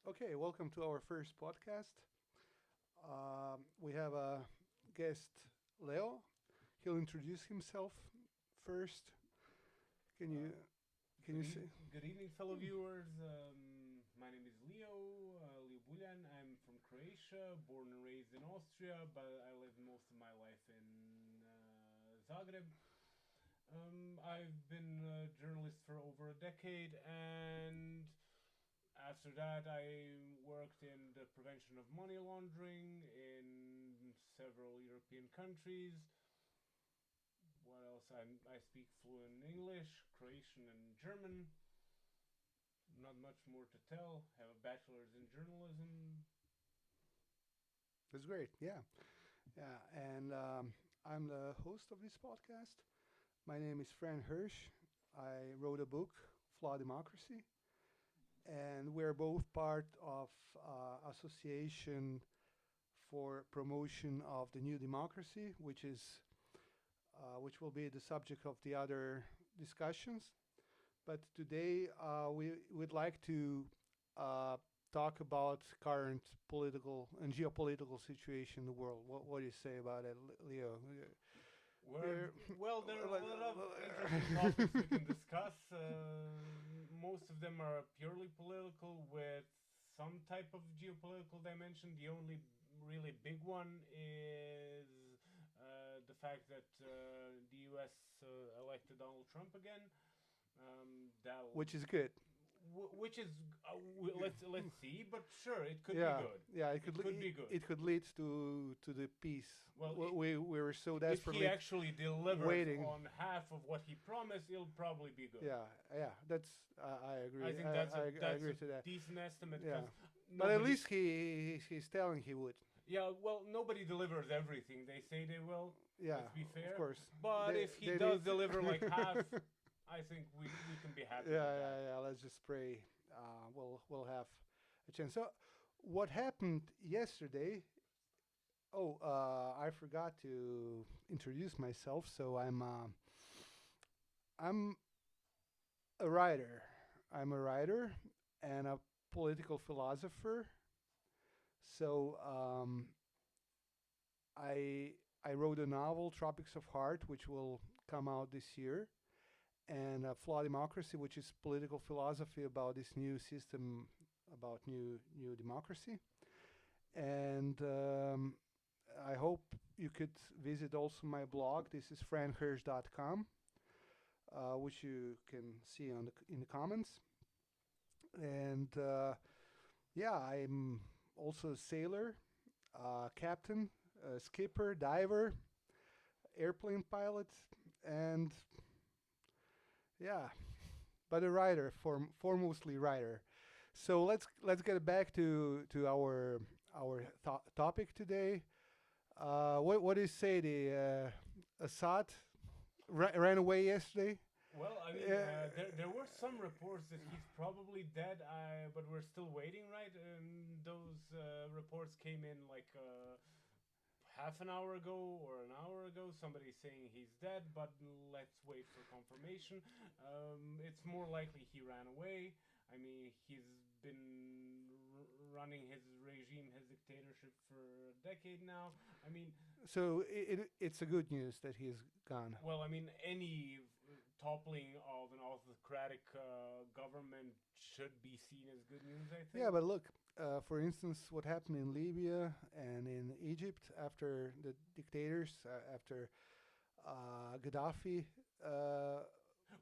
Okay, welcome to our first podcast. We have a guest, Leo. He'll introduce himself first. Can you Uh, can you say? Good evening, fellow viewers. My name is Leo Buljan. I'm from Croatia, born and raised in Austria, but I lived most of my life in Zagreb. I've been a journalist for over a decade, and after that, I worked in the prevention of money laundering in several European countries. What else? I speak fluent English, Croatian, and German. Not much more to tell. Have a bachelor's in journalism. That's great. Yeah, yeah. And I'm the host of this podcast. My name is Fran Hersh. I wrote a book, Flawed Democracy, and we're both part of Association for Promotion of the New Democracy, which will be the subject of the other discussions. But today we would like to uh, talk about current political and geopolitical situation in the world. What do you say about it, Leo? Well, there are a lot of interesting topics we can discuss. Most of them are purely political with some type of geopolitical dimension. The only really big one is the fact that the US elected Donald Trump again. That Which is good. which is let's see, but sure, it could be Yeah, good. yeah. It could be good. It could lead to the peace. Well, We were so if he desperately actually delivers waiting. on half of what he promised, it'll probably be good. Yeah, yeah. That's I I agree. think that's a I that's agree a to that. decent estimate Yeah, because but at nobody. least he's telling he would. Yeah, well, nobody delivers everything they say they will. Yeah, Let's be of fair. course. But if he They does need. deliver like half, I think we can be happy with Yeah, that. yeah, yeah. Let's just pray. We'll have a chance. So, what happened yesterday? Oh, I forgot to introduce myself. So I'm a writer. I'm a writer and a political philosopher. So I wrote a novel, Tropics of Heart, which will come out this year, and Flawed Democracy, which is political philosophy about this new system, about new democracy. And I hope you could visit also my blog. This is franhersh.com, which you can see in the comments. And yeah, I'm also a sailor, captain, skipper, diver, airplane pilot, and yeah, but a writer, foremostly writer. So let's get back to our topic today. What do you say? The Assad ran away yesterday. Well, I mean, Uh, there were some reports that he's probably dead, but we're still waiting, right? Those reports came in like half an hour ago or an hour ago. Somebody saying he's dead, but let's wait for confirmation. It's more likely he ran away. I mean, he's been running his regime, his dictatorship for a decade now. I mean, so it's a good news that he's gone. well, I mean, any toppling of an autocratic government should be seen as good news, I Yeah, think. but look, for instance, what happened in Libya and in Egypt after the dictators, after Gaddafi,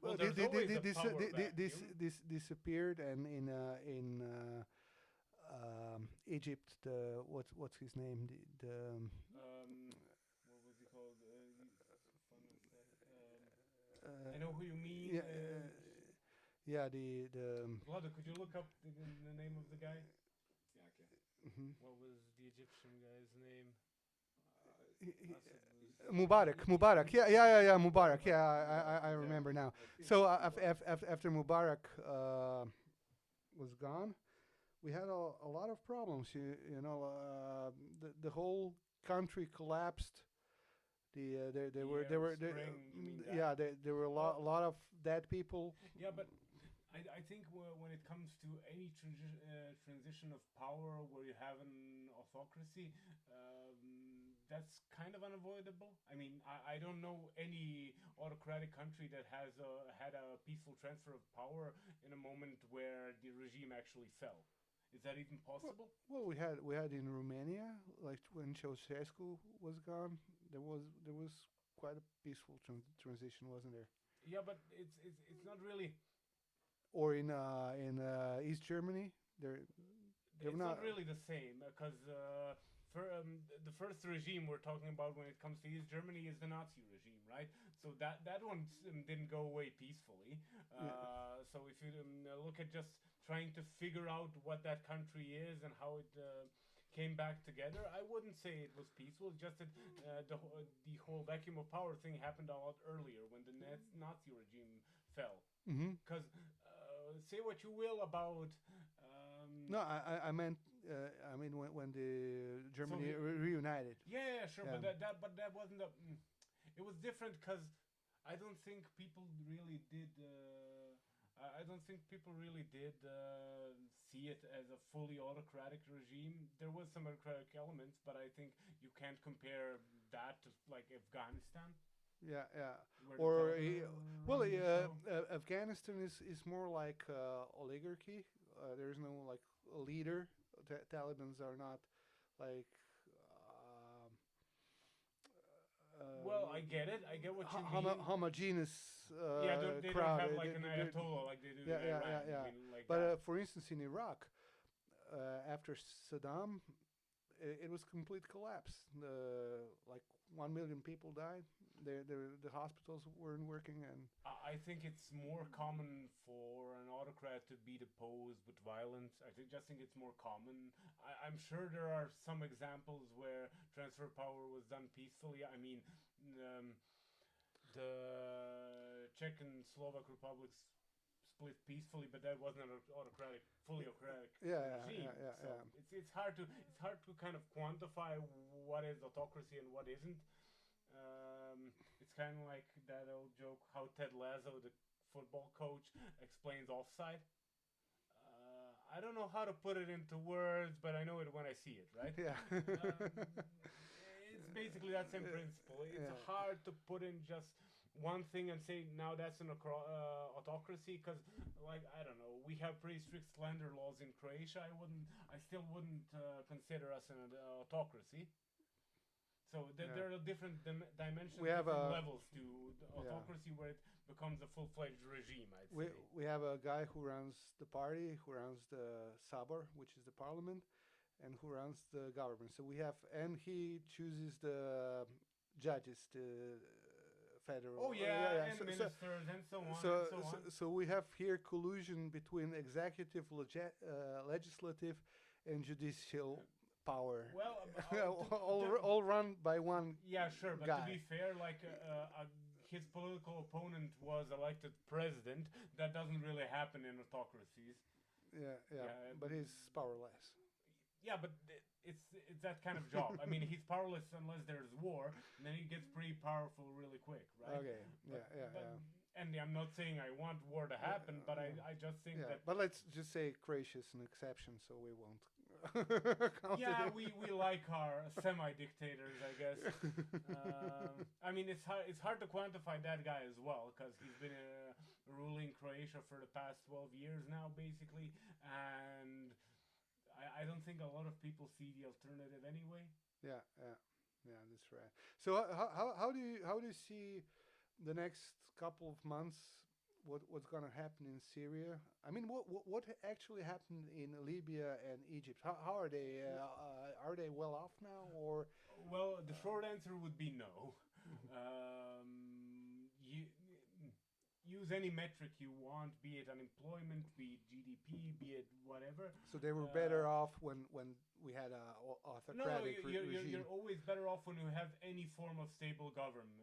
Well, there's always a this, power vacuum. this disappeared, and in Egypt, the what's his name, What was he called? Fun with that. I know uh, who you mean. yeah, yeah, the Vlado, could you look up the name of the guy? Yeah, okay. mhm. What was the Egyptian guy's name? Assad was. Mubarak. Yeah. Mubarak. Yeah, I Yeah. remember now. I think So Mubarak. after Mubarak was gone, we had a lot of problems. The whole country collapsed. The Arab Spring, you mean that? there were a Well, lot of dead people. yeah, but I think when it comes to any transition of power where you have an autocracy, that's kind of unavoidable. I mean, I don't know any autocratic country that has had a peaceful transfer of power in a moment where the regime actually fell. Is that even Well, possible? well, we had in Romania, like when Ceausescu was gone, there was quite a peaceful transition, wasn't there? Yeah, but it's not really. Or in East Germany, they're It's not not. really the same because for the first regime we're talking about when it comes to East Germany is the Nazi regime, right? So that one didn't go away peacefully. Yeah. So if you look at just trying to figure out what that country is and how it came back together, I wouldn't say it was peaceful. Just that the whole vacuum of power thing happened a lot earlier when the Nazi regime fell. Mm-hmm. Because say what you will about. No, I meant I mean when the Germany Soviet. reunited. Yeah, sure, Yeah. but that wasn't a. It was different because I don't think people really did. I don't think people really did see it as a fully autocratic regime. There was some autocratic elements, but I think you can't compare that to like Afghanistan, Yeah, yeah. where the Or Taliban well, running the show. Afghanistan is more like oligarchy. There's no like leader. Talibans are not like Well, I get it. I get what you mean. homogeneous Yeah, they don't crowd. have like an ayatollah like they do Yeah, in yeah, Iran. yeah, yeah. I mean, like But that. for instance, in Iraq, after Saddam, it was complete collapse. Like 1 million people died. The hospitals weren't working, and I think it's more common for an autocrat to be deposed with violence. Just think it's more common. I'm sure there are some examples where transfer of power was done peacefully. I mean, um, the Czech and Slovak republics split peacefully, but that wasn't an autocratic, fully autocratic yeah, regime. yeah, yeah, So yeah. it's hard to kind of quantify what is autocracy and what isn't. It's kind of like that old joke how Ted Lasso, the football coach, explains offside. I don't know how to put it into words, but I know it when I see it, right? Yeah. It's basically that same principle. It's Yeah. hard to put in just one thing and say now that's an autocracy because, like, I don't know, we have pretty strict slander laws in Croatia. I still wouldn't consider us an autocracy. So Yeah. there are different dimensions, We have different a levels to the autocracy where it becomes a full-fledged regime. I'd we say. we have a guy who runs the party, who runs the Sabor, which is the parliament, and who runs the government. So we have, and he chooses the judges, the federal. Oh yeah, and So, ministers and so on so, and so so, on. so we have here collusion between executive, legislative, and judicial power. Well, all run by one yeah, sure, but to guy. be fair, like his political opponent was elected president. That doesn't really happen in autocracies. Yeah, yeah, Yeah, but he's powerless. yeah, but it's that kind of job. I mean, he's powerless unless there's war, and then he gets pretty powerful really quick, right? Okay, yeah, yeah, But, yeah. and I'm not saying I want war to happen, but I just think Yeah, that but let's just say Croatia is an exception, so we won't count yeah, it. we like our semi-dictators, I guess. I mean, it's hard to quantify that guy as well because he's been ruling Croatia for the past 12 years now, basically, and I don't think a lot of people see the alternative anyway. Yeah, yeah, yeah. That's right. So how do you see the next couple of months? What's gonna happen in Syria? I mean, what actually happened in Libya and Egypt? How are they? Are they well off now, or Well, the short answer would be no. You use any metric you want, be it unemployment, be it GDP, be it whatever. so they were Uh, better off when we had a No, autocratic regime? you're always better off when you have any form of stable government.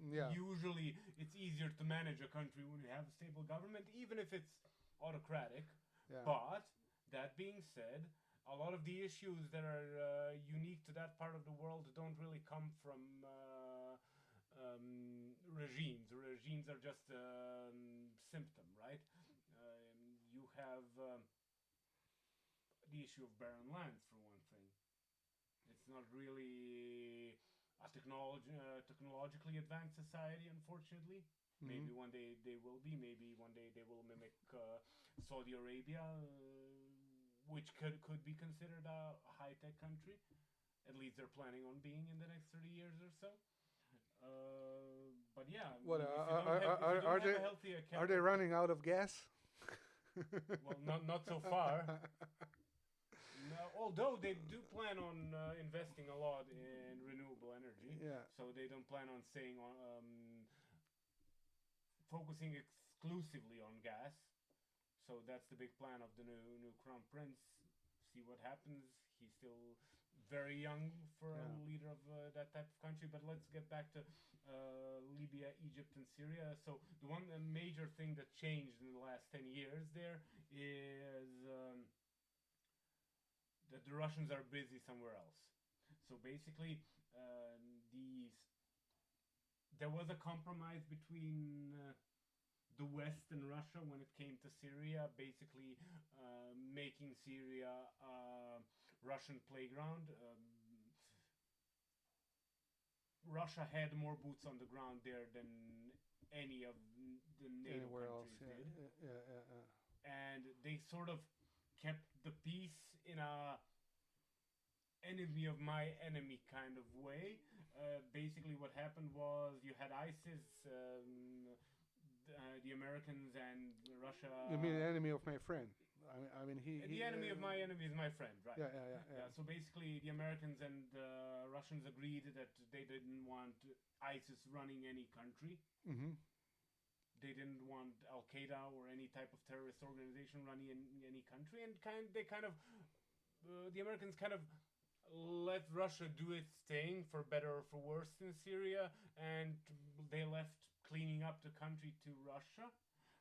Yeah, Usually, it's easier to manage a country when you have a stable government, even if it's autocratic. yeah, But that being said, a lot of the issues that are unique to that part of the world don't really come from regimes. Regimes are just symptom, right? You have the issue of barren lands, for one thing. It's not really a technologically advanced society, unfortunately. Mm-hmm. Maybe one day they will be. Maybe one day they will mimic Saudi Arabia, which could be considered a high tech country. At least they're planning on being in the next 30 years or so. But yeah, I What mean, if you don't have, if you don't have a healthy are they running out of gas? well, not so far. No, although they do plan on investing a lot in renewable energy, Yeah. so they don't plan on staying on focusing exclusively on gas. So that's the big plan of the new crown prince. See what happens. He's still very young for a Yeah. leader of that type of country. But let's get back to Libya, Egypt, and Syria. So the one major thing that changed in the last 10 years there is that the Russians are busy somewhere else. So basically, these there was a compromise between the West and Russia when it came to Syria, basically making Syria a Russian playground. Russia had more boots on the ground there than any of the NATO Anywhere else? countries Yeah. did, Yeah. and they sort of kept the peace in a enemy of my enemy kind of way. Basically, what happened was you had ISIS, the Americans and Russia. You mean enemy of my friend? I mean The enemy of my enemy is my friend, right? Yeah. So basically, the Americans and Russians agreed that they didn't want ISIS running any country. Mm-hmm. They didn't want Al Qaeda or any type of terrorist organization running in any country, and the Americans kind of let Russia do its thing for better or for worse in Syria, and they left cleaning up the country to Russia.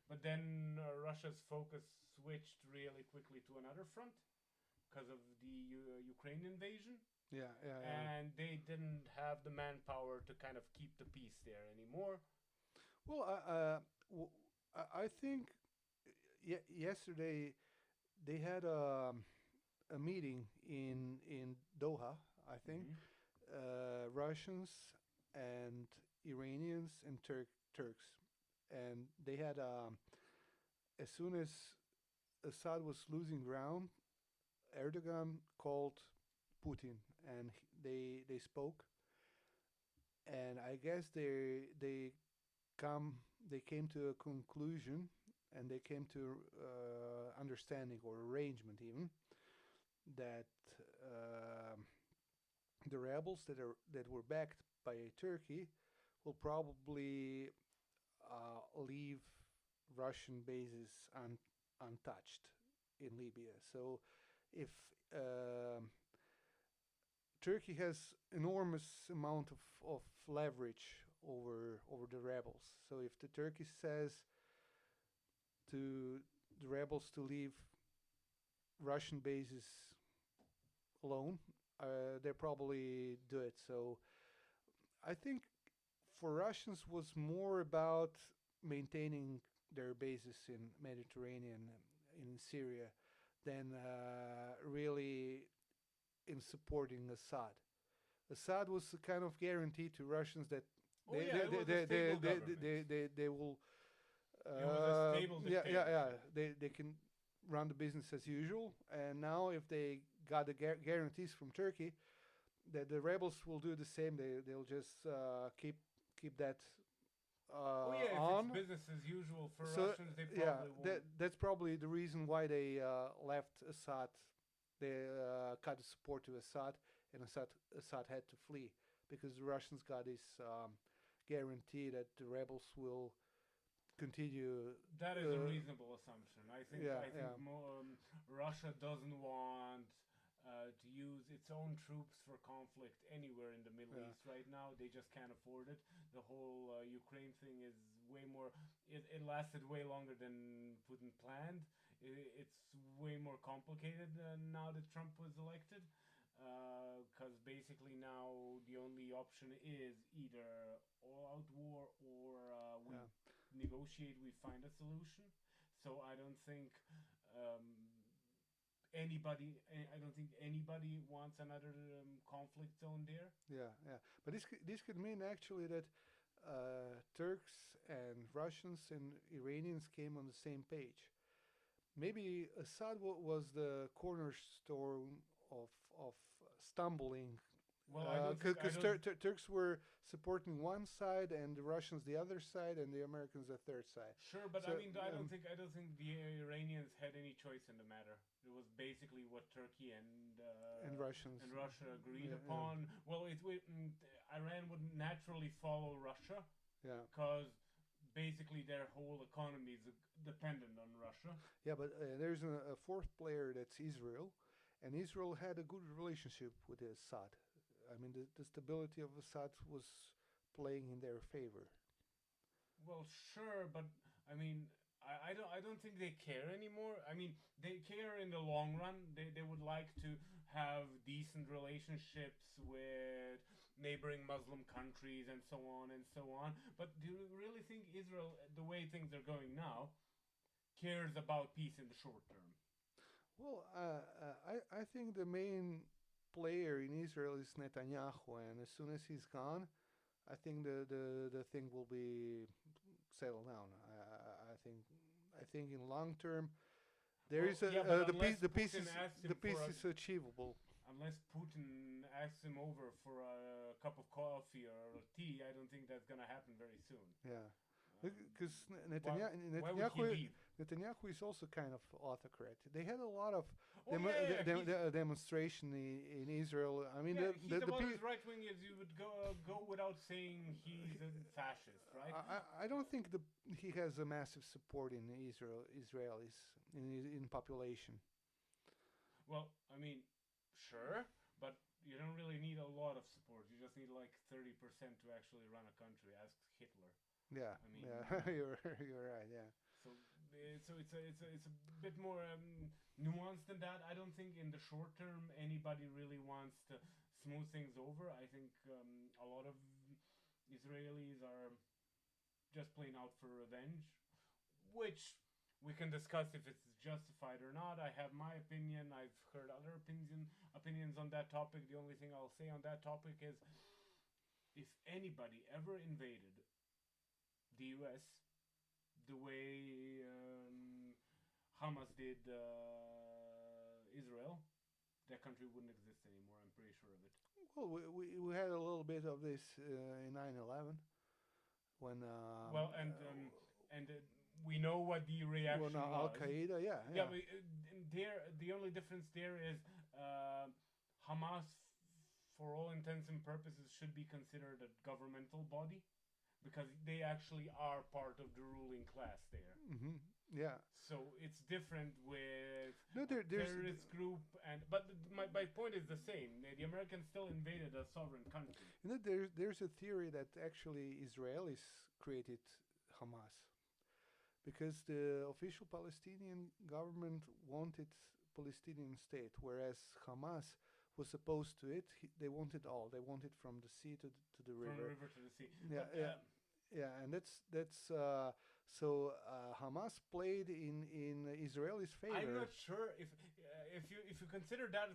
But then Russia's focus switched really quickly to another front because of the Ukraine invasion. Yeah. And they didn't have the manpower to kind of keep the peace there anymore. Well, I think yesterday they had a meeting in Doha. I think Mhm. Russians and Iranians and Turks, and they had as soon as Assad was losing ground, Erdogan called Putin, and they spoke, and I guess come they came to a conclusion, and they came to understanding or arrangement even that the rebels that were backed by Turkey will probably leave Russian bases untouched in Libya. So if um Turkey has enormous amount of leverage over the rebels. So if the Turkey says to the rebels to leave Russian bases alone, they probably do it. So I think for Russians was more about maintaining their bases in Mediterranean, in Syria, than really in supporting Assad. Assad was a kind of guarantee to Russians that Oh yeah, it was a stable government. they will It was a stable dictatorship. they can run the business as usual. And now if they got the guarantees from Turkey that the rebels will do the same, they'll just keep that Oh yeah, if on. it's business as usual for So Russians, they yeah, probably won't. that's probably the reason why they left Assad. They cut the support to Assad, and Assad had to flee because the Russians got this guarantee that the rebels will continue. That is a reasonable assumption. I think Yeah, I think Russia doesn't want to use its own troops for conflict anywhere in the Middle Yeah. East right now. They just can't afford it. The whole Ukraine thing is way more. It lasted way longer than Putin planned. It's way more complicated now that Trump was elected. Because basically now the only option is either all-out war or win. Yeah. negotiate, we find a solution. So I don't think um, I don't think anybody wants another conflict zone there. Yeah, yeah. But this could mean actually that Turks and Russians and Iranians came on the same page. Maybe Assad was the cornerstone of stumbling, Well, I don't think I because don't. Turks were supporting one side and the Russians the other side and the Americans the third side. Sure, but So I mean, I don't think the Iranians had any choice in the matter. It was basically what Turkey and Russians, and Russia agreed yeah, upon. Well, Iran would naturally follow Russia yeah, because basically their whole economy is dependent on Russia. yeah. But there's a fourth player that's Israel, and Israel had a good relationship with Assad. I mean, the stability of Assad was playing in their favor. Well, sure, but I mean, I don't think they care anymore. I mean, they care in the long run. They would like to have decent relationships with neighboring Muslim countries and so on and so on. But do you really think Israel, the way things are going now, cares about peace in the short term? Well, I think the main player in Israel is Netanyahu, and as soon as he's gone, I think the thing will be settled down. I think in long term there Well, is a yeah, but the peace is him for achievable. unless Putin asks him over for a cup of coffee or tea, I don't think that's gonna happen very soon. Yeah, Um, because why would he leave? Netanyahu is also kind of autocrat. They had a lot of Oh yeah, yeah, demonstration in Israel. I mean, yeah, he's the about pe- as right wing as you would go without saying he's a fascist, right? I don't think he has a massive support in Israelis in population. Well, I mean, sure, but you don't really need a lot of support. You just need like 30% to actually run a country. Ask Hitler. Yeah, I mean, yeah, you're right. Yeah, so it's a bit more nuanced than that. I don't think in the short term anybody really wants to smooth things over. I think a lot of Israelis are just playing out for revenge, which we can discuss if it's justified or not. I have my opinion. I've heard other opinions on that topic. The only thing I'll say on that topic is if anybody ever invaded the U.S. the way Hamas did Israel, that country wouldn't exist anymore. I'm pretty sure of it. well, we had a little bit of this in 9/11 when Well, and we know what the reaction Al was. Qaeda, yeah, Yeah, yeah, but the only difference there is Hamas, for all intents and purposes, should be considered a governmental body because they actually are part of the ruling class there. hmm yeah. So it's different with No, a terrorist group, but my point is the same. The Americans still invaded a sovereign country. there's a theory that actually Israelis created Hamas because the official Palestinian government wanted Palestinian state, whereas Hamas was opposed to it. They wanted all. They wanted from the sea to the From the river. river to the sea. Yeah, But yeah, yeah, and that's Hamas played in Israelis' favor. I'm not sure if you consider that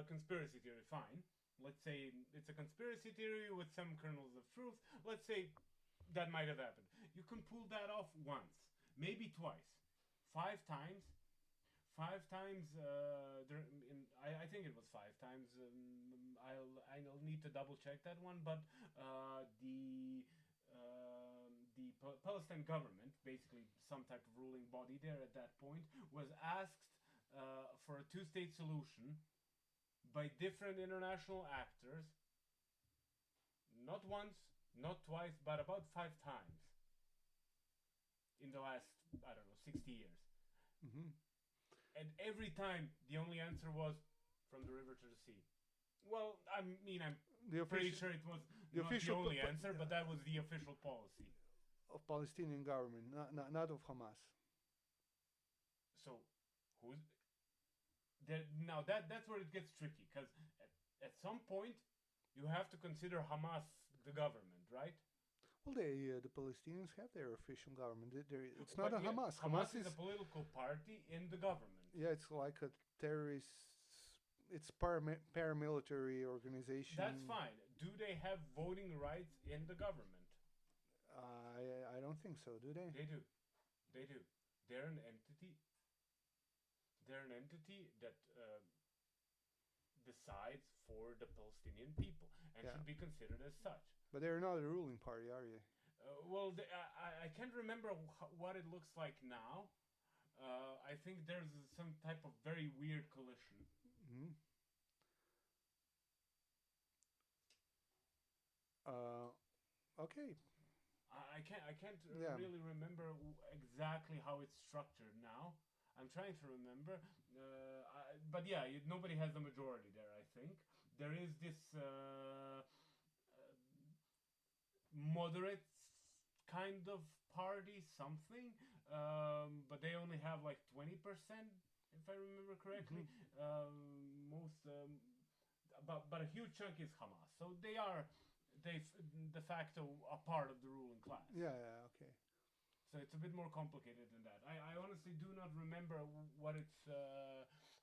conspiracy theory, fine. Let's say it's a conspiracy theory with some kernels of truth. Let's say that might have happened. You can pull that off once, maybe twice, 5 times. 5 times. I think it was 5 times. I'll need to double check that one. But the Palestine government, basically some type of ruling body there at that point, was asked for a two-state solution by different international actors, not once, not twice, but about 5 times in the last, I don't know, 60 years. hmm And every time the only answer was from the river to the sea. Well, I mean, I'm The pretty official sure it was the not the official only answer, but that was the official policy. of Palestinian government, not of Hamas. So, who's there now? That's where it gets tricky because at some point you have to consider Hamas the government, right? Well, the Palestinians have their official government. It's not But a yeah, Hamas. Hamas Hamas is is a political party in the government. yeah, it's like a terrorist. It's paramilitary That's organization. fine. Do they have voting rights in the government? I don't think so. Do they? They do. They do. They're an entity. They're an entity that decides for the Palestinian people and Yeah, should be considered as such. but they're not a ruling party, are they? Well, I can't remember what it looks like now. I think there's some type of very weird coalition. Hmm. Uh, okay. I can't Yeah. really remember exactly how it's structured now. I'm trying to remember, but yeah, nobody has the majority there. I think there is this moderate kind of party, something, but they only have like 20%, if I remember correctly. Hmm. Most, but a huge chunk is Hamas, so they are de facto a part of the ruling class. Yeah. Yeah. Okay. So it's a bit more complicated than that. I honestly do not remember what it's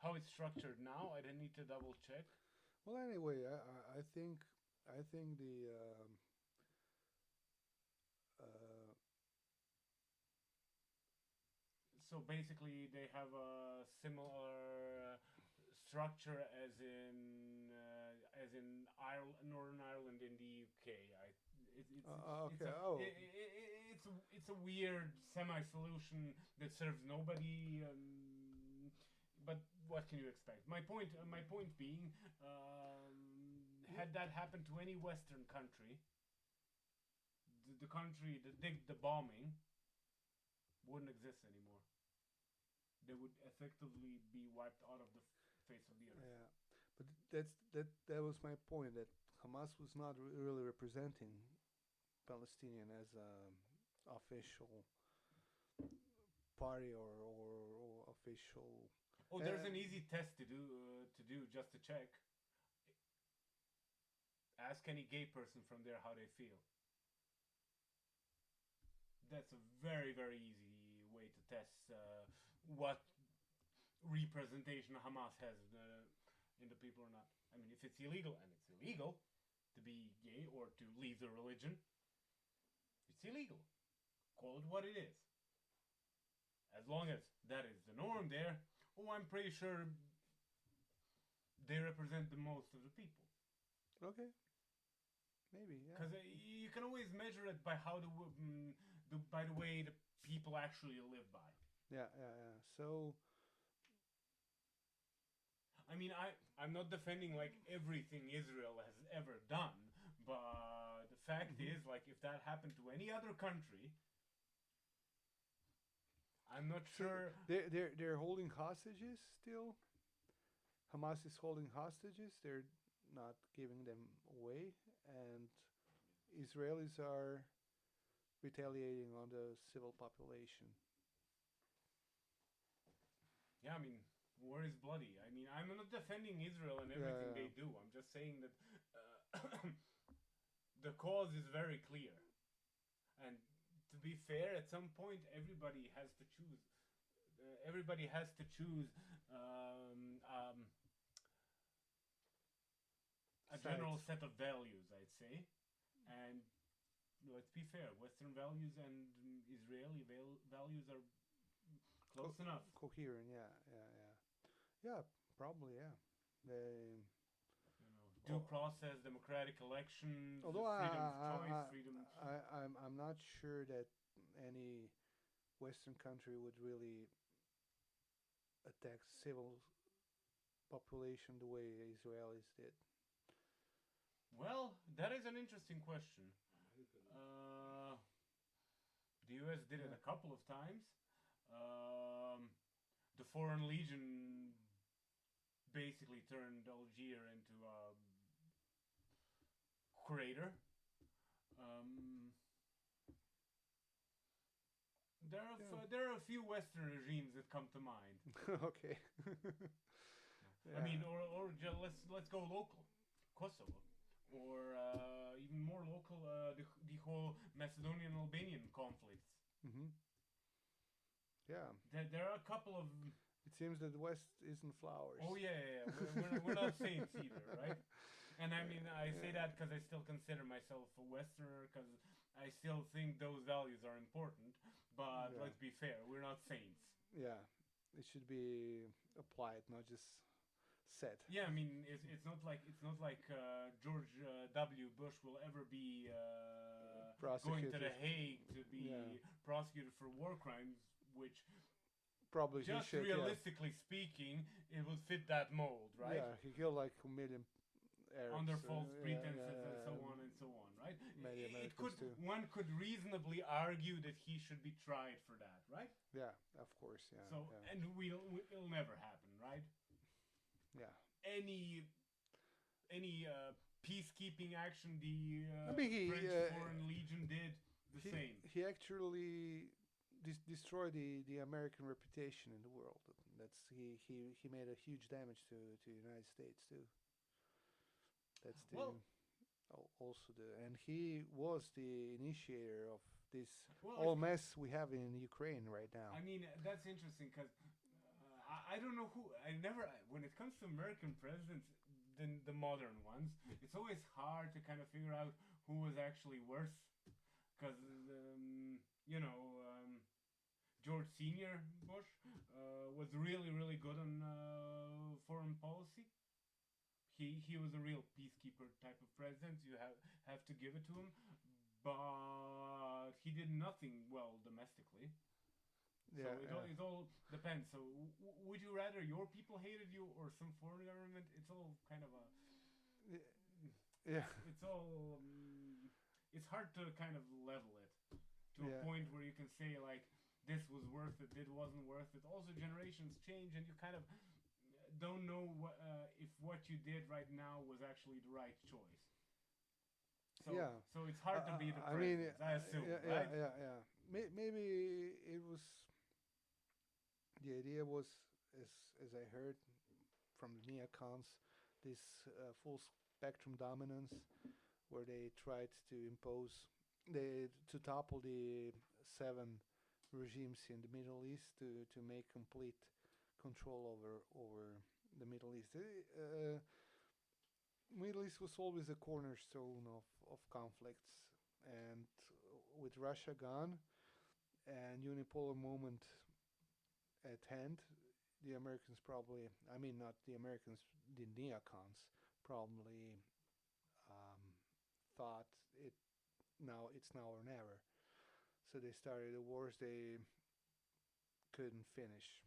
how it's structured now. I didn't need to double check. Well, anyway, I think uh, So basically, they have a similar structure as in Ireland, Northern Ireland in the UK. okay. Oh, It's a weird semi-solution that serves nobody. But what can you expect? My point being, had that happened to any Western country, the country that did the bombing wouldn't exist anymore. They would effectively be wiped out of the face of the earth. yeah. But that was my point. That Hamas was not really representing Palestinian as a official party or official. Oh, there's an easy test to do just to check. Ask any gay person from there how they feel. That's a very very easy way to test what representation Hamas has in the people or not. I mean, if it's illegal, and it's illegal to be gay or to leave the religion, it's illegal. Call it what it is. As long as that is the norm there, I'm pretty sure they represent the most of the people. Okay. Maybe. Yeah. Because you can always measure it by how by the way the people actually live by. Yeah. Yeah. Yeah. So. I mean, I'm not defending like everything Israel has ever done, but the fact Mhm. is, like, if that happened to any other country, I'm not sure. They're holding hostages still. Hamas is holding hostages. They're not giving them away, and Israelis are retaliating on the civil population. Yeah, I mean, war is bloody. I mean, I'm not defending Israel and everything Yeah. they do. I'm just saying that the cause is very clear. And to be fair, at some point, everybody has to choose. Everybody has to choose a general Sides. set of values, I'd say. And let's be fair, Western values and Israeli values are close enough. Coherent. Yeah. Yeah. Yeah. Yeah. Probably. Yeah. They. Due process, democratic elections, Although freedom of choice, freedom. I'm not sure that any Western country would really attack civil population the way Israelis did. Well, that is an interesting question. Uh, the U.S. did it Yeah. a couple of times. The Foreign Legion basically turned Algiers into a crater. Um, Yeah. there are a few Western regimes that come to mind. Okay. I mean, or let's go local. Kosovo. or even more local, the whole Macedonian Albanian conflicts. Hmm. Yeah. There are a couple of. It seems that the West isn't flowers. Oh yeah, yeah, yeah. We're not saints either, right? And I mean, I say that because I still consider myself a Westerner, because I still think those values are important. But Yeah. let's be fair, we're not saints. Yeah. It should be applied, not just said. Yeah, I mean, it's not like George W. Bush will ever be going to Prosecuted. the Hague to be Yeah. prosecuted for war crimes, which, Probably he just should. realistically speaking, it would fit that mold, right? Yeah, he killed like a million Arabs. Under false Yeah, pretenses yeah, and so yeah. on and so on, right? Many It Americans could too. one could reasonably argue that he should be tried for that, right? Yeah, of course. Yeah. So Yeah. and it'll never happen, right? Yeah. Any peacekeeping action the I mean, French Foreign Legion did the same. he actually destroyed the American reputation in the world. That's he made a huge damage to the United States too. That's the Well, also the and he was the initiator of this well, whole mess we have in Ukraine right now. I mean that's interesting because I don't know who I never when it comes to American presidents, the modern ones, it's always hard to kind of figure out who was actually worse because you know. George Senior Bush was really good on foreign policy. He was a real peacekeeper type of president. You have to give it to him, but he did nothing well domestically. So Yeah, it all depends. So would you rather your people hated you or some foreign government? It's all kind of a. yeah, It's all. It's hard to kind of level it to a yeah. point where you can say like this was worth it, it wasn't worth it. Also, generations change, and you kind of don't know if what you did right now was actually the right choice. So, Yeah. so it's hard to be the I mean, president, I assume, yeah, right? yeah. Maybe it was the idea was as I heard from the neocons, this full spectrum dominance, where they tried to impose to topple the seven regimes in the Middle East to make complete control over the Middle East. Middle East was always a cornerstone of conflicts, and with Russia gone and unipolar moment at hand, the Americans probably, I mean, not the Americans, the neocons probably um, thought it's now or never. So they started the wars they couldn't finish.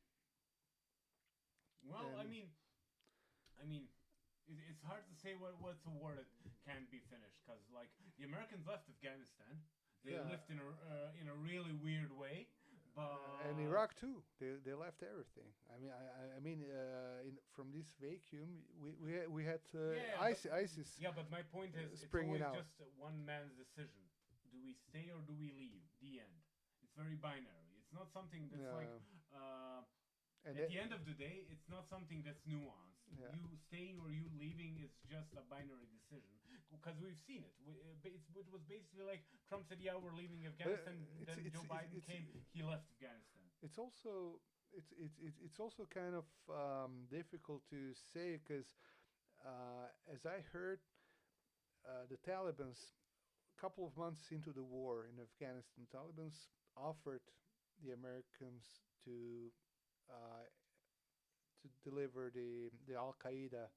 Well, And it's hard to say what's a war that can't be finished because, like, the Americans left Afghanistan. They yeah, left in a really weird way, but and Iraq too. They left everything. I mean, from this vacuum, we had Yeah, ISIS yeah, but my point is, it's springing always out. just one man's decision. Do we stay or do we leave? The end. It's very binary. It's not something that's like. Yeah. And At the end of the day, it's not something that's nuanced. Yeah. You staying or you leaving is just a binary decision because we've seen it. It was basically like Trump said, "Yeah, we're leaving Afghanistan." Then Joe Biden came. He left Afghanistan. It's also it's also kind of difficult to say because as I heard, the Taliban's a couple of months into the war in Afghanistan, Taliban's offered the Americans uh, to deliver the Al Qaeda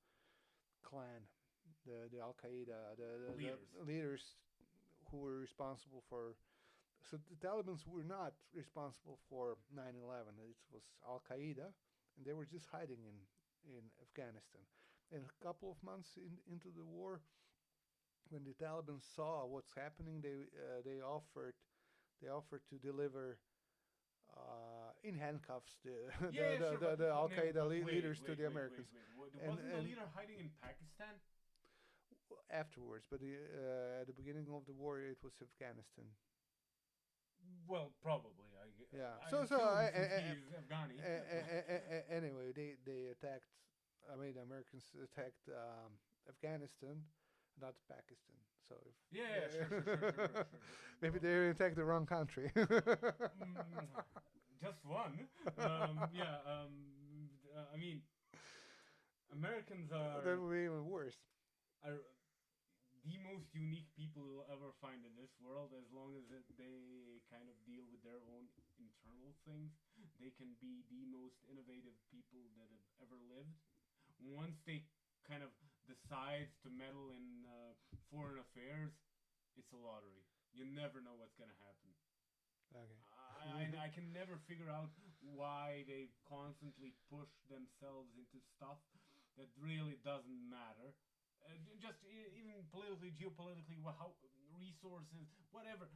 clan, the Al Qaeda the leaders who were responsible for. So the Taliban's were not responsible for 9/11. It was Al Qaeda, and they were just hiding in Afghanistan. And a couple of months into the war, when the Taliban saw what's happening, they offered to deliver in handcuffs the Al Qaeda leaders to the Americans. Wasn't the leader hiding in Pakistan? Afterwards, but at the beginning of the war, it was Afghanistan. Well, probably. Yeah. I So he's Afghani. anyway, they attacked. I mean, the Americans attacked Afghanistan, not Pakistan. So if Yeah, sure. maybe Well, they attacked the wrong country. just one. Yeah. I mean, Americans That would be even worse. are the most unique people you'll ever find in this world. As long as they kind of deal with their own internal things, they can be the most innovative people that have ever lived. Once they kind of decide to meddle in foreign affairs, it's a lottery. You never know what's gonna happen. I can never figure out why they constantly push themselves into stuff that really doesn't matter. Just even politically, geopolitically, how resources, whatever.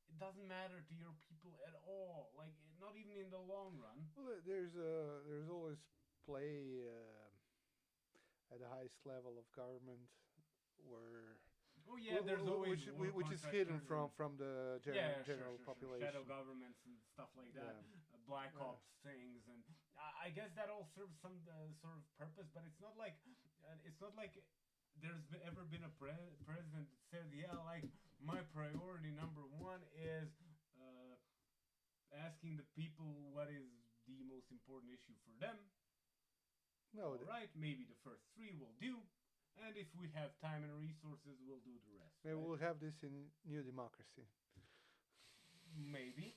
It doesn't matter to your people at all. Like not even in the long run. Well, there's always play at the highest level of government where Oh yeah, there's always war which is hidden contractors from the general sure. population. Shadow governments and stuff like that, Yeah. black Yeah. ops things, and I guess that all serves some sort of purpose. But it's not like ever been a president that said, yeah, like my priority number one is asking the people what is the most important issue for them. No, All right, maybe the first three will do. And if we have time and resources, we'll do the rest. maybe Right? we'll have this in New Democracy. Maybe.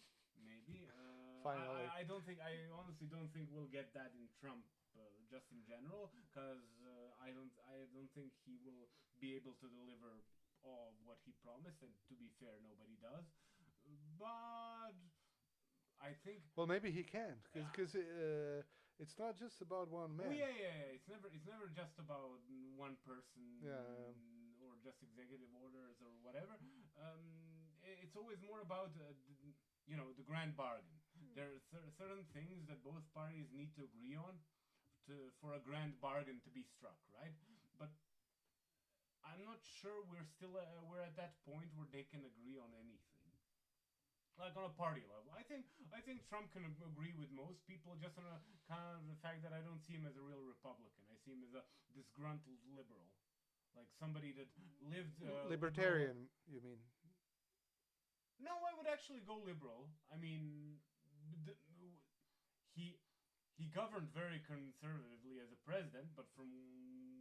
Finally. I don't think. I honestly don't think we'll get that in Trump, just in general, because I don't think he will be able to deliver all of what he promised. And to be fair, nobody does. But I think. Well, maybe he can, because it's not just about one Oh man. yeah. It's never just about one person. Yeah. Or just executive orders or whatever. It's always more about the grand bargain. There are certain things that both parties need to agree on for a grand bargain to be struck, right? But I'm not sure we're at that point where they can agree on anything. Like on a party level, I think Trump can agree with most people just on a kind of the fact that I don't see him as a real Republican. I see him as a disgruntled liberal, like somebody that lived Libertarian, you mean? No, I would actually go liberal. I mean, th- he governed very conservatively as a president, but from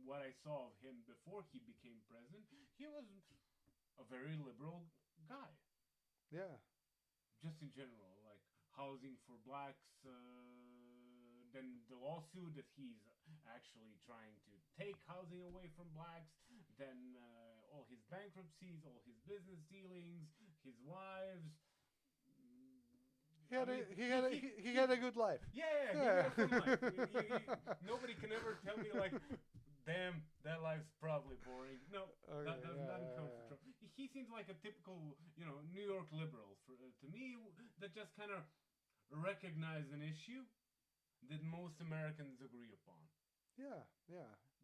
what I saw of him before he became president, he was a very liberal guy. Yeah. Just in general, like housing for blacks, then the lawsuit that he's actually trying to take housing away from blacks, then all his bankruptcies, all his business dealings, his wives. He had a good life. He had a fun life. Nobody can ever tell me like, damn, that life's probably boring. No, Okay, that doesn't come yeah. from Trump. He seems like a typical, New York liberal to me that just kind of recognize an issue that most Americans agree upon. Yeah.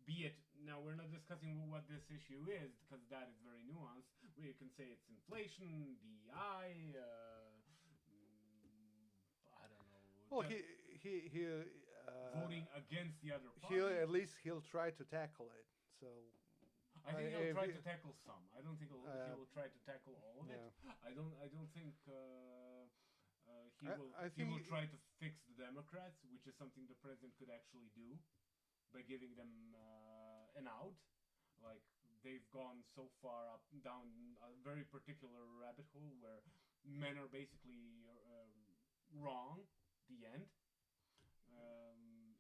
Be it now, we're not discussing what this issue is because that is very nuanced. We can say it's inflation, DEI. I don't know. Well, he voting against the other party. he'll try to tackle it. So I think if he'll try he- to tackle some. I don't think he will try to tackle all of it. Yeah. I don't think I he will think- try to fix the Democrats, which is something the president could actually do by giving them an out. Like they've gone so far down a very particular rabbit hole where men are basically wrong. The end.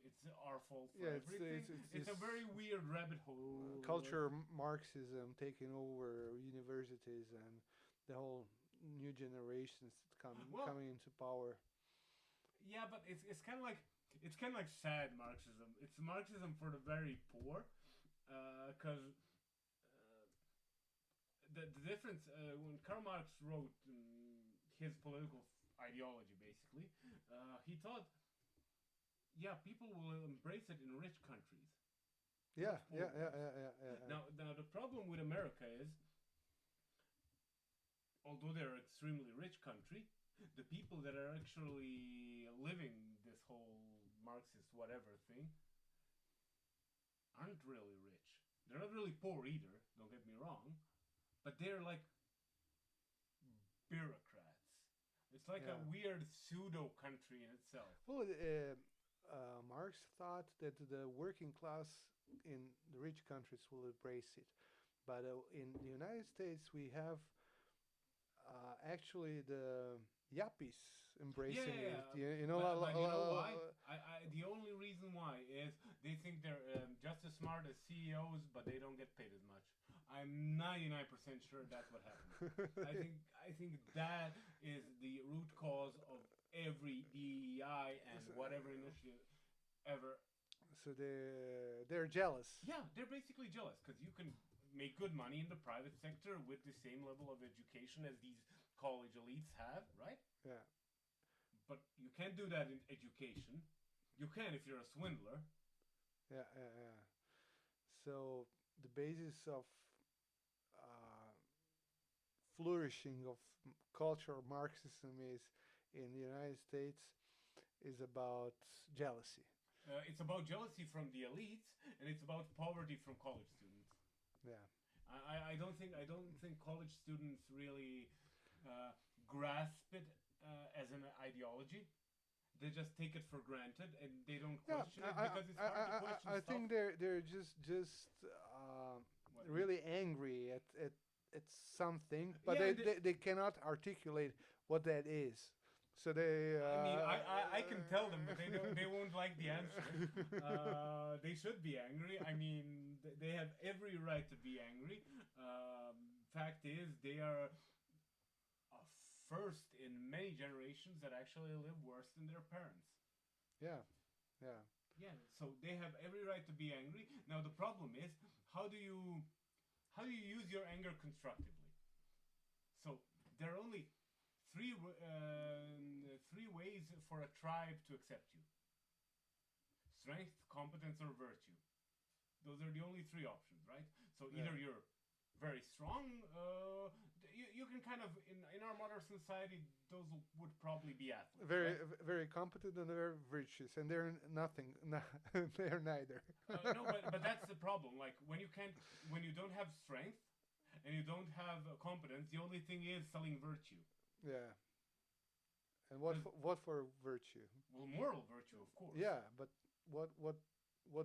It's our fault for everything. It's a very weird rabbit hole. culture Marxism taking over universities and the whole new generations that coming into power. Yeah, but it's kind of like sad Marxism. It's Marxism for the very poor, because the difference when Karl Marx wrote his political ideology, basically, he thought, yeah, people will embrace it in rich countries. Yeah. Now the problem with America is, although they're an extremely rich country, the people that are actually living this whole Marxist whatever thing aren't really rich. They're not really poor either. Don't get me wrong, but they're like bureaucrats. It's like a Yeah. weird pseudo country in itself. Well, Marx thought that the working class in the rich countries will embrace it, but in the United States we have actually the yuppies Yeah, embracing yeah, it. yeah. You know, But you know why? The only reason why is they think they're just as smart as CEOs, but they don't get paid as much. I'm 99% sure that's what happened. I think that is the root cause of every DEI and whatever initiative ever. So they're jealous. Yeah, they're basically jealous because you can make good money in the private sector with the same level of education as these college elites have, right? Yeah, But you can't do that in education. You can if you're a swindler. yeah. So the basis of flourishing of cultural Marxism is in the United States is about jealousy. It's about jealousy from the elites, and it's about poverty from college students. Yeah, I don't think college students really grasp it as an ideology. They just take it for granted and they don't yeah. question it because it's hard to question I stuff. think they're just What- really angry at something, but Yeah, they cannot articulate what that is. So they. I mean, I can tell them, but they won't like the answer. They should be angry. I mean, they have every right to be angry. Fact is, they are first in many generations that actually live worse than their parents. Yeah, yeah. Yeah, so they have every right to be angry. Now the problem is, how do you use your anger constructively? So there are only three ways for a tribe to accept you: strength, competence, or virtue. Those are the only three options, right? So Yeah. either you're very strong. You can kind of in our modern society, those would probably be athletes. Very right? very competent and very virtuous, and they're nothing. They're neither. No, but that's the problem. Like when you don't have strength and you don't have competence, the only thing is selling virtue. Yeah. And what for virtue? Well, moral virtue, of course. Yeah, but what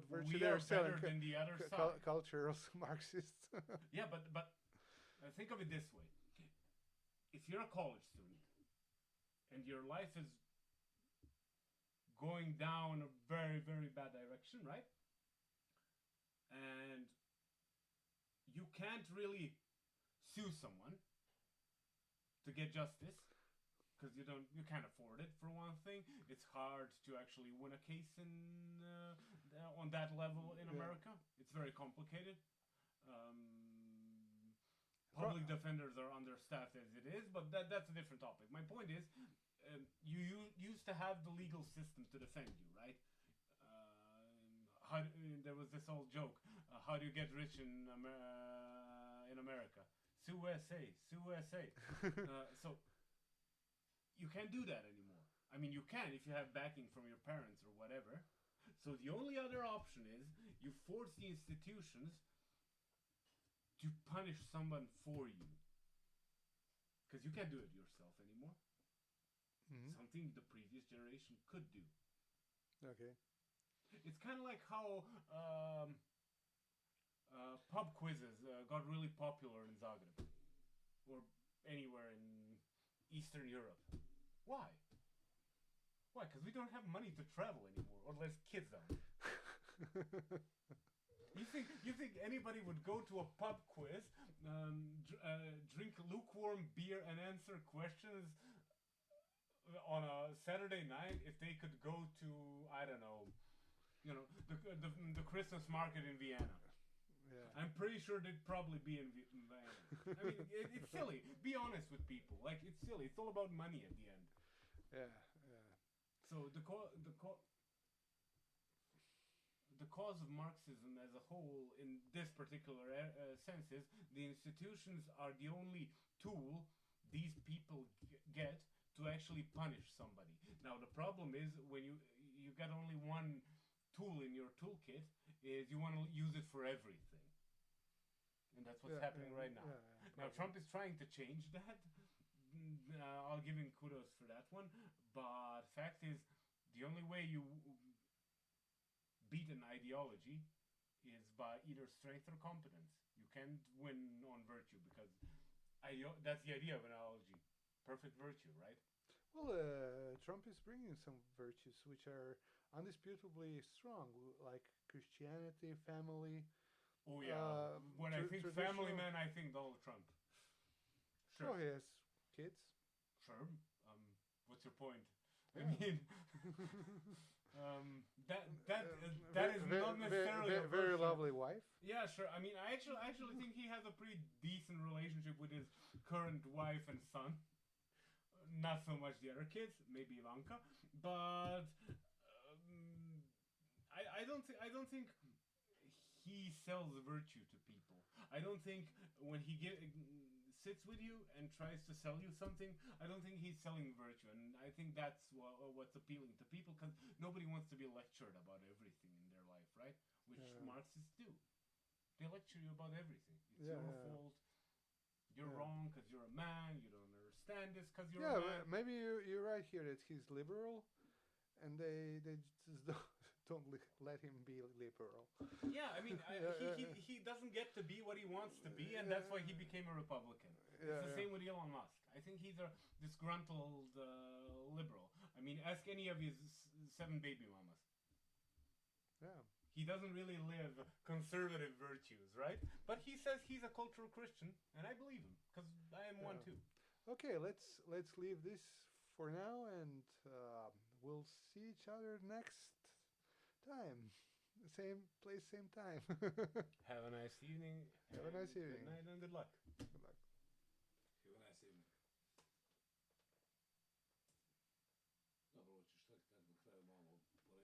virtue We they're are selling? better than the other side. Cultural Marxists. Yeah, but think of it this way: if you're a college student and your life is going down a very very bad direction, right? And you can't really sue someone to get justice because you can't afford it for one thing. It's hard to actually win a case on that level in Yeah. America. It's very complicated. Public defenders are understaffed as it is, but that's a different topic. My point is, you used to have the legal system to defend you, right? There was this old joke: how do you get rich in America? Sue USA, Sue USA. So you can't do that anymore. I mean, you can if you have backing from your parents or whatever. So the only other option is you force the institutions to punish someone for you. Because you can't do it yourself anymore. Mhm. Something the previous generation could do. Okay. It's kind of like how pub quizzes got really popular in Zagreb. Or anywhere in Eastern Europe. Why? Why? Because we don't have money to travel anymore. Or less kids don't. You think anybody would go to a pub quiz, drink lukewarm beer, and answer questions on a Saturday night if they could go to, I don't know, the Christmas market in Vienna? Yeah. I'm pretty sure they'd probably be in Vienna. I mean, it's silly. Be honest with people. Like, it's silly. It's all about money at the end. Yeah. Yeah. So the cause of Marxism as a whole, in this particular sense, is the institutions are the only tool these people get to actually punish somebody. Now the problem is when you got only one tool in your toolkit, is you want to use it for everything. And that's what's happening right now. Now, Trump is trying to change that. I'll give him kudos for that one. But fact is, the only way you beat an ideology is by either strength or competence. You can't win on virtue because that's the idea of an ideology. Perfect virtue, right? Well, Trump is bringing some virtues which are undisputably strong, like Christianity, family. Oh yeah. When I think family man, I think Donald Trump. Sure. Oh, he has kids. Sure. What's your point? I mean, that is not necessarily a very lovely wife. Yeah, sure. I mean, I actually think he has a pretty decent relationship with his current wife and son. Not so much the other kids, maybe Ivanka, but I don't think he sells virtue to people. I don't think when he sits with you and tries to sell you something, I don't think he's selling virtue, and I think that's what's appealing to people because nobody wants to be lectured about everything in their life, right? Which Marxists do. They lecture you about everything. It's your fault. You're wrong because you're a man. You don't understand this because you're a man. Maybe you're right here that he's liberal, and they just don't let him be liberal. Yeah, I mean, he doesn't get to be what he wants to be, and that's why he became a Republican. It's the same with Elon Musk. I think he's a disgruntled liberal. I mean, ask any of his 7 baby mamas. Yeah. He doesn't really live conservative virtues, right? But he says he's a cultural Christian, and I believe him because I am one too. Okay, let's leave this for now, and we'll see each other next time. Same place, same time. Have a nice evening. Have a nice evening. Good night and good luck.